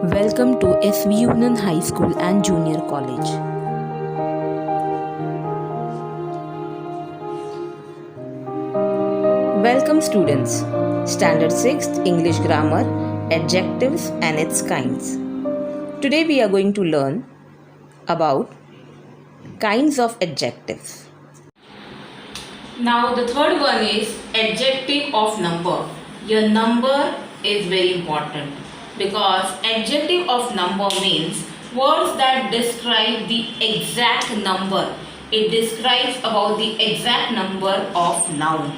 Welcome to SV Union High School and Junior College. Welcome students. Standard 6th English Grammar, Adjectives and its kinds. Today we are going to learn about kinds of adjectives. Now the third one is adjective of number. Your number is very important because adjective of number means words that describe the exact number. It describes about the exact number of noun.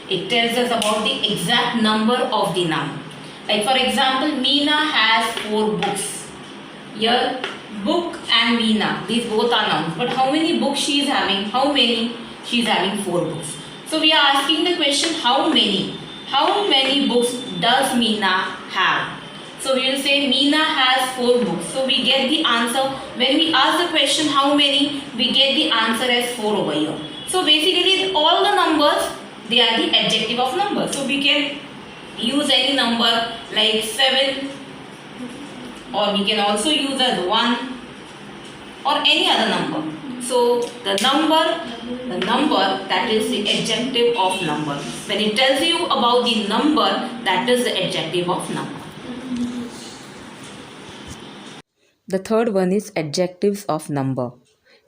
It tells us about the exact number of the noun. Like for example, Meena has 4 books. Here, book and Meena, these both are nouns. But how many books she is having? How many? She is having 4 books. So we are asking the question, how many? How many books does Meena have? So we will say Meena has 4 books. So we get the answer. When we ask the question how many, we get the answer as 4 over here. So basically all the numbers, they are the adjective of number. So we can use any number like 7, or we can also use as 1 or any other number. So the number that is the adjective of number. When it tells you about the number, that is the adjective of number. The third one is adjectives of number.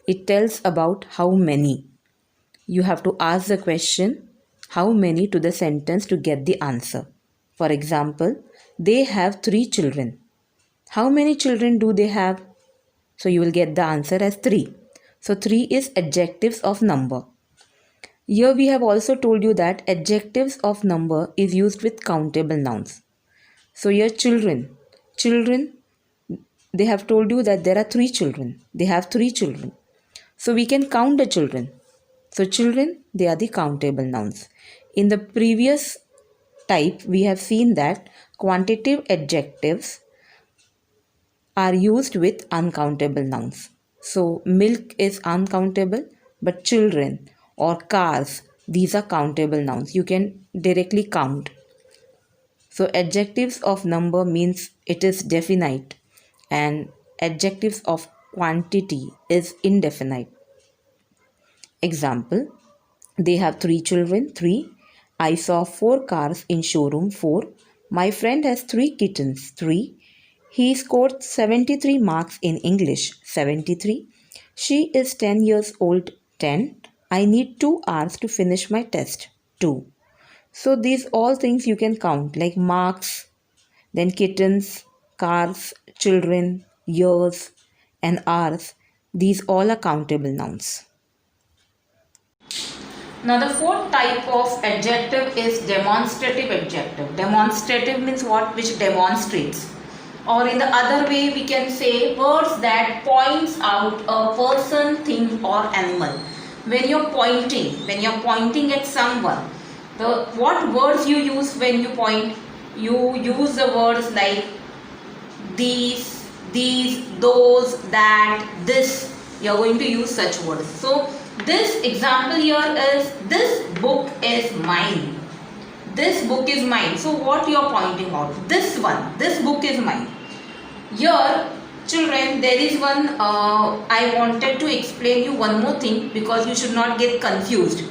It tells about how many. You have to ask the question how many to the sentence to get the answer. For example, they have 3 children. How many children do they have? So you will get the answer as 3. So 3 is adjectives of number. Here we have also told you that adjectives of number is used with countable nouns. So here children, they have told you that there are 3 children. They have 3 children. So we can count the children. So children, they are the countable nouns. In the previous type, we have seen that quantitative adjectives are used with uncountable nouns. So milk is uncountable, but children or cars, these are countable nouns. You can directly count. So adjectives of number means it is definite, and adjectives of quantity is indefinite. Example, they have 3 children, 3. I saw 4 cars in showroom, 4. My friend has 3 kittens, 3. He scored 73 marks in English, 73. She is 10 years old, 10. I need 2 hours to finish my test, 2. So these all things you can count like marks, then kittens, cars, children, years and hours. These all are countable nouns. Now the fourth type of adjective is demonstrative adjective. Demonstrative means what? Which demonstrates. Or in the other way we can say words that points out a person, thing or animal. When you're pointing at someone, what words you use when you point? You use the words like these, those, that, this. You're going to use such words. So this example here is this book is mine. This book is mine. So what you are pointing out? This one. This book is mine. Here, children, there is one, I wanted to explain you one more thing because you should not get confused.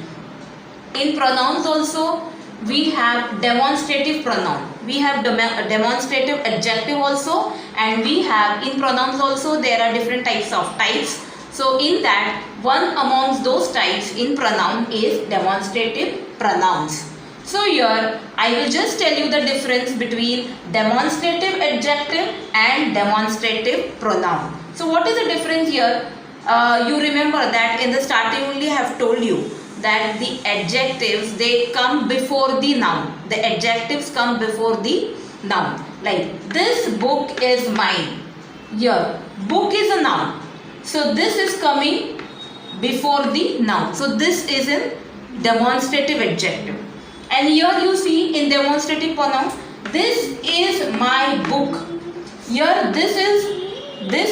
In pronouns also, we have demonstrative pronoun. We have demonstrative adjective also, and we have in pronouns also there are different types of types. So in that, one amongst those types in pronoun is demonstrative pronouns. So here I will just tell you the difference between demonstrative adjective and demonstrative pronoun. So what is the difference here? You remember that in the starting only I have told you that the adjectives, they come before the noun. The adjectives come before the noun. Like this book is mine. Here book is a noun. So this is coming before the noun. So this is a demonstrative adjective. And here you see in demonstrative pronoun, this is my book. Here this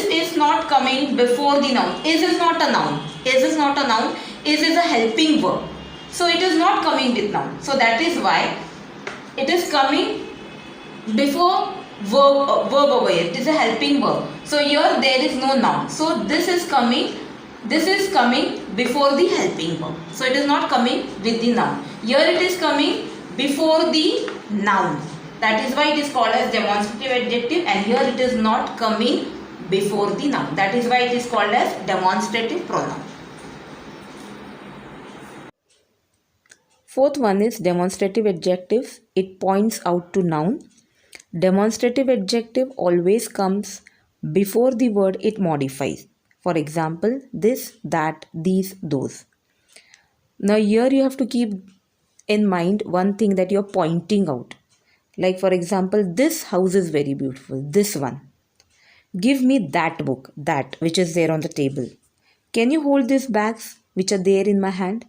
is not coming before the noun. Is not a noun. Is not a noun. Is a helping verb. So it is not coming with noun. So that is why it is coming before verb over here. It is a helping verb. So here there is no noun. So this is coming before the helping verb. So it is not coming with the noun. Here it is coming before the noun. That is why it is called as demonstrative adjective, and here it is not coming before the noun. That is why it is called as demonstrative pronoun. Fourth one is demonstrative adjectives. It points out to noun. Demonstrative adjective always comes before the word it modifies. For example, this, that, these, those. Now here you have to keep in mind one thing that you're pointing out. Like for example, this house is very beautiful. This one. Give me that book, that which is there on the table. Can you hold these bags which are there in my hand?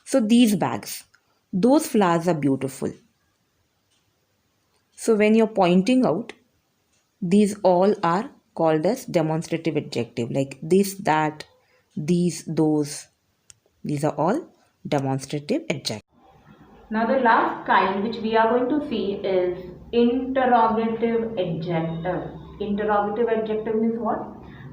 So these bags, those flowers are beautiful. So when you're pointing out, these all are called as demonstrative adjective, like this, that, these, those. These are all demonstrative adjectives. Now the last kind which we are going to see is interrogative adjective. Interrogative adjective means what?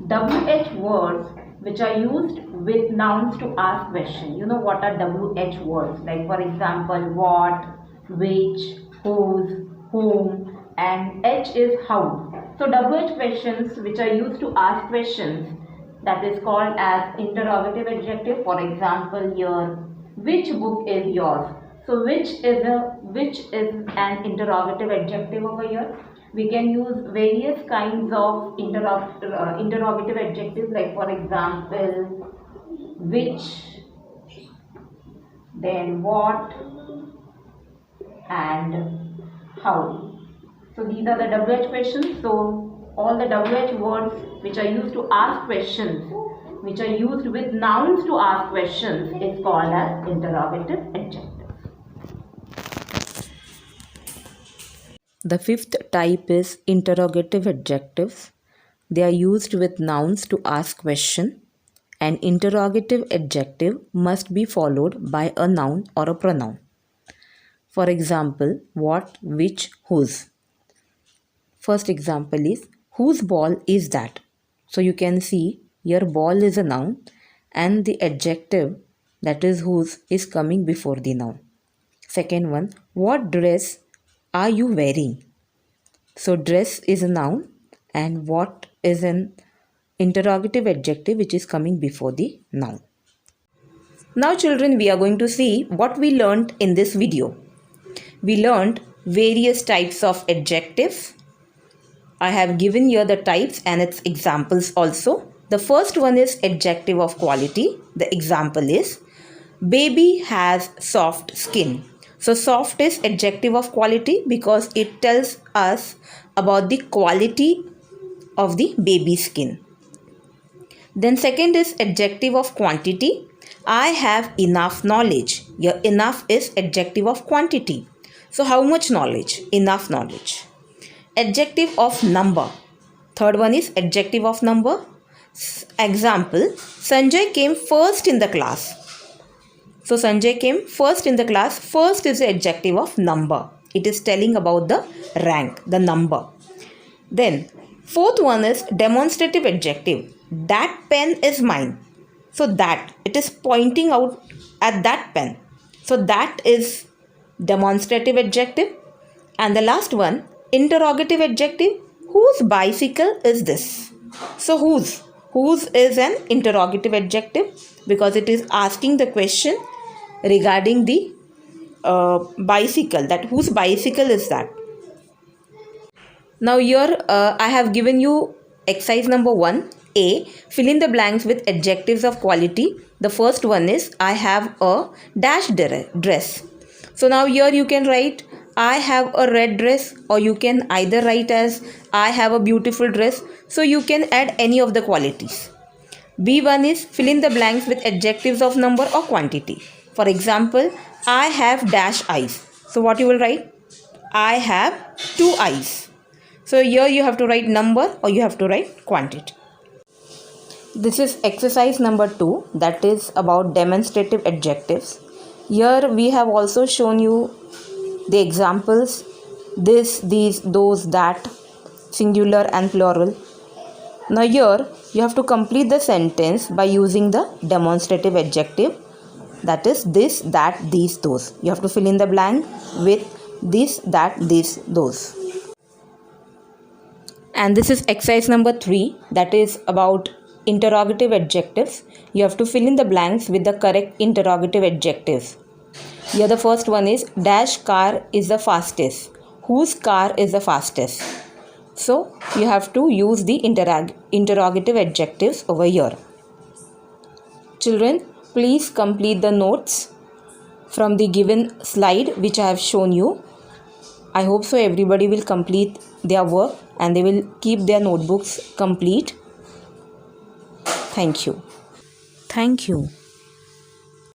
WH words which are used with nouns to ask question. You know what are WH words? Like for example, what, which, whose, whom, and H is how. So WH questions which are used to ask questions, that is called as interrogative adjective. For example, here, which book is yours? So which is an interrogative adjective over here. We can use various kinds of interrogative adjectives, like for example, which, then what, and how. So these are the WH questions. So all the WH words which are used to ask questions, which are used with nouns to ask questions, is called as interrogative adjective. The fifth type is interrogative adjectives. They are used with nouns to ask question. An interrogative adjective must be followed by a noun or a pronoun. For example, what, which, whose. First example is, whose ball is that? So you can see here ball is a noun and the adjective, that is whose, is coming before the noun. Second one, what dress are you wearing? So dress is a noun and what is an interrogative adjective which is coming before the noun. Now children, we are going to see what we learned in this video. We learned various types of adjectives. I have given here the types and its examples also. The first one is adjective of quality. The example is, baby has soft skin. So soft is adjective of quality because it tells us about the quality of the baby's skin. Then second is adjective of quantity. I have enough knowledge. Here enough is adjective of quantity. So how much knowledge? Enough knowledge. Adjective of number. Third one is adjective of number. Example, Sanjay came first in the class. So Sanjay came first in the class. First is the adjective of number. It is telling about the rank, the number. Then fourth one is demonstrative adjective. That pen is mine. So that, it is pointing out at that pen. So that is demonstrative adjective. And the last one, interrogative adjective. Whose bicycle is this? So whose is an interrogative adjective because it is asking the question regarding the bicycle, that whose bicycle is that. Now here I have given you exercise number 1. A. Fill in the blanks with adjectives of quality. The first one is, I have a dash dress. So now here you can write, I have a red dress, or you can either write as, I have a beautiful dress. So you can add any of the qualities. B1 is, fill in the blanks with adjectives of number or quantity. For example, I have dash eyes. So what you will write? I have 2 eyes. So here you have to write number or you have to write quantity. This is exercise number 2, that is about demonstrative adjectives. Here we have also shown you the examples this, these, those, that, singular and plural. Now here you have to complete the sentence by using the demonstrative adjective, that is this, that, these, those. You have to fill in the blank with this, that, this, those. And this is exercise number 3, that is about interrogative adjectives. You have to fill in the blanks with the correct interrogative adjectives. Here the first one is dash car is the fastest. Whose car is the fastest? So you have to use the interrogative adjectives over here. Children, please complete the notes from the given slide which I have shown you. I hope so everybody will complete their work and they will keep their notebooks complete. Thank you. Thank you.